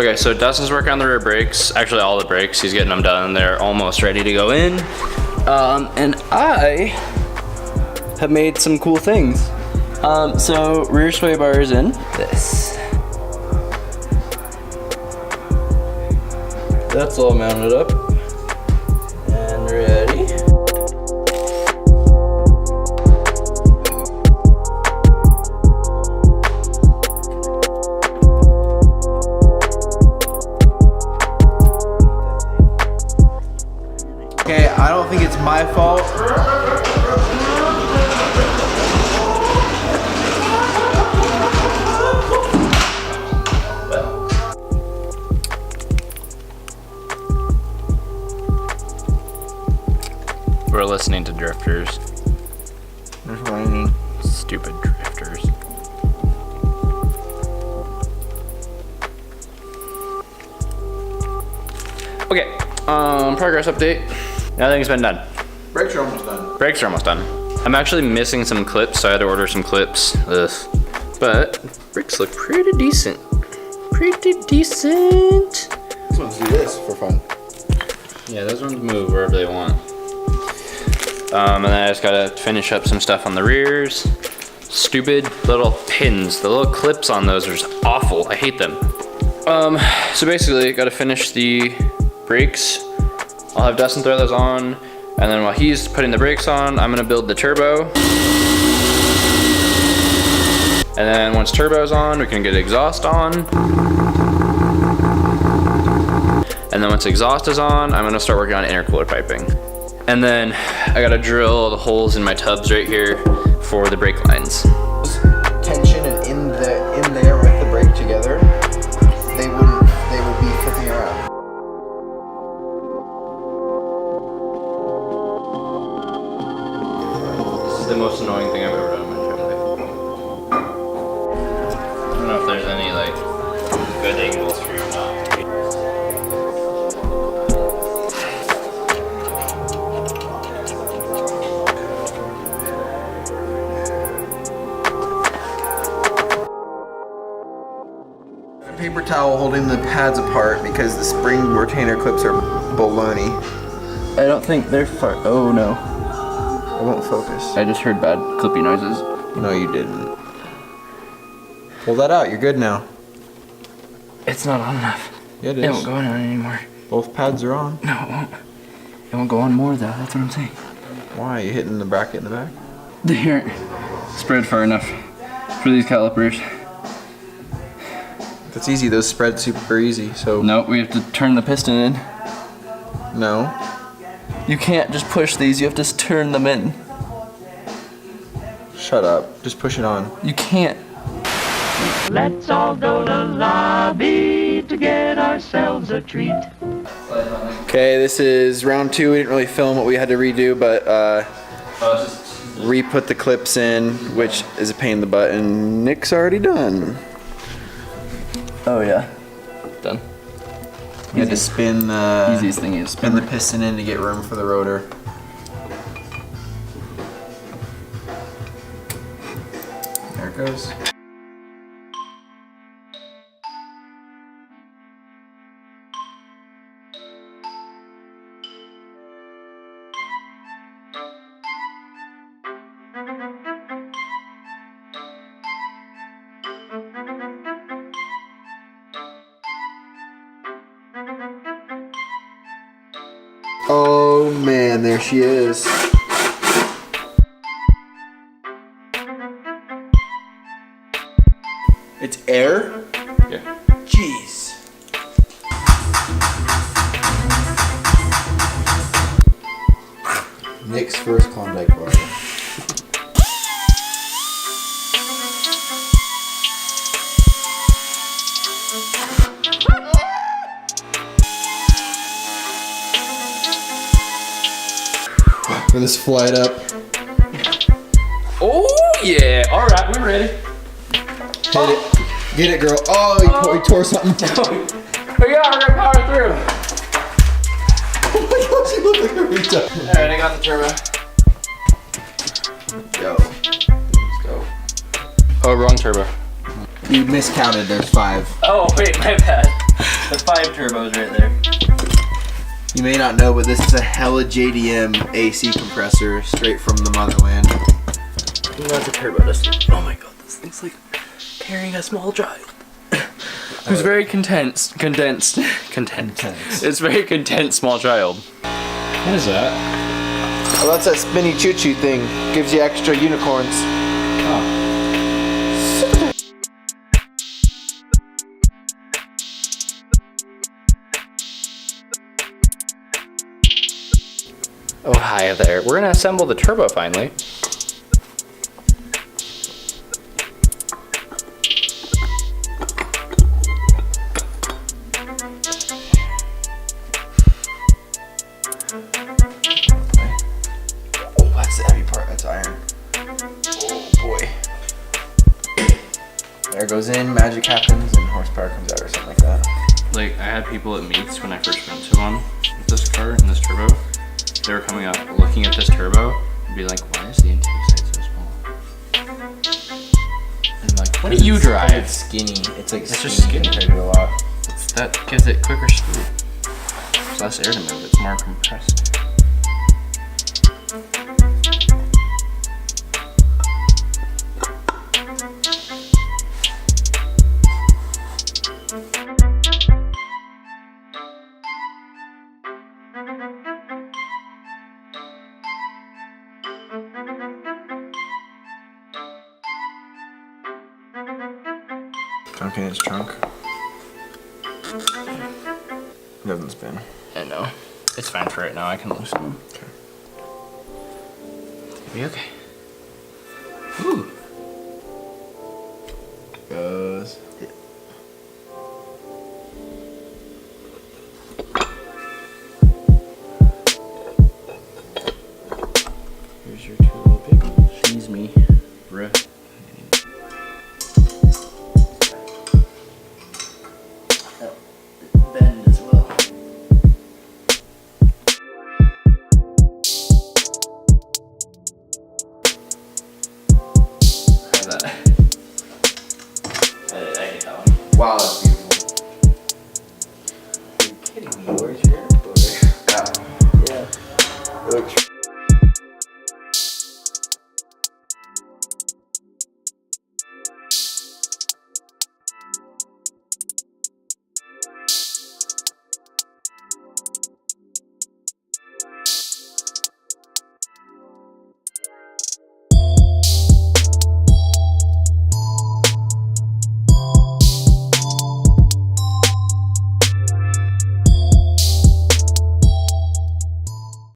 Okay, so Dustin's working on the rear brakes. Actually, all the brakes. He's getting them done. They're almost ready to go in. And I have made some cool things. So rear sway bar is in. This. That's all mounted up. And ready. Okay, I don't think it's my fault. We're listening to drifters. There's raining. Stupid drifters. Okay, progress update. Nothing's been done. Brakes are almost done. Brakes are almost done. I'm actually missing some clips, so I had to order some clips. Ugh. But brakes look pretty decent. Pretty decent. This one's do this for fun. Yeah, those ones move wherever they want. And then I just gotta finish up some stuff on the rears. Stupid little pins. The little clips on those are just awful. I hate them. So basically, gotta finish the brakes. I'll have Dustin throw those on, and then while he's putting the brakes on, I'm gonna build the turbo. And then once turbo's on, we can get exhaust on. And then once exhaust is on, I'm gonna start working on intercooler piping. And then I gotta drill the holes in my tubs right here for the brake lines. Tension and in there with the brake together, they would be flipping around. This is the most annoying thing I've ever done in my entire life. I don't know if there's any like good angles for you or not. Paper towel holding the pads apart because the spring retainer clips are baloney. I don't think they're far. Oh no. It won't focus. I just heard bad clippy noises. No, you didn't. Pull that out. You're good now. It's not on enough. Yeah, it It is. won't go on anymore. Both pads are on. No, it won't. It won't go on more though. That's what I'm saying. Why? You hitting the bracket in the back? They aren't spread far enough for these calipers. That's easy. Those spread super easy. So No, we have to turn the piston in. no. You can't just push these. You have to turn them in. Shut up. Just push it on. You can't. Let's all go to lobby to get ourselves a treat. Okay, this is round 2. We didn't really film what we had to redo, but re-put the clips in, which is a pain in the butt, and Nick's already done. Oh yeah. Done. You had to spin the Easiest thing is spin the piston in to get room for the rotor. There it goes. Oh man, there she is. It's air? Yeah. Jeez. Nick's first Klondike bar. For this flight up. Oh yeah. All right, we're ready. Hit it. Get it, girl. Oh, he tore something. We got. We're gonna power through. Oh my gosh, you look like a retard. All right, I got the turbo. Go. Let's go. Oh, wrong turbo. You miscounted. There's 5. Oh wait, my bad. The 5 turbos right there. You may not know, but this is a hella JDM AC compressor straight from the motherland. That's a turbo, Dustin. Oh my god, this thing's like carrying a small child. Who's very condensed. It's very content small child. What is that? Oh, that's that spinny choo-choo thing. Gives you extra unicorns. Oh. Oh, hi there. We're gonna assemble the turbo finally. Oh, that's the heavy part. That's iron. Oh boy. There goes in, magic happens, and horsepower comes out or something like that. Like, I had people at meets when I first went to one with this car and this turbo. They were coming up, looking at this turbo, and be like, why is the intake side so small? And I'm like, what do you drive? It's skinny. It's like It's just skinny. compared to a lot. That gives it quicker speed. There's less air to move, it's more compressed. Trunk in its trunk. Doesn't spin. I know. It's fine for right now, I can loosen them. Okay. It'll be okay. Ooh. Goes. Here's your 2 little big ones. Excuse me, bruh. Bend as well. How's that? I hate that one. Wow, that's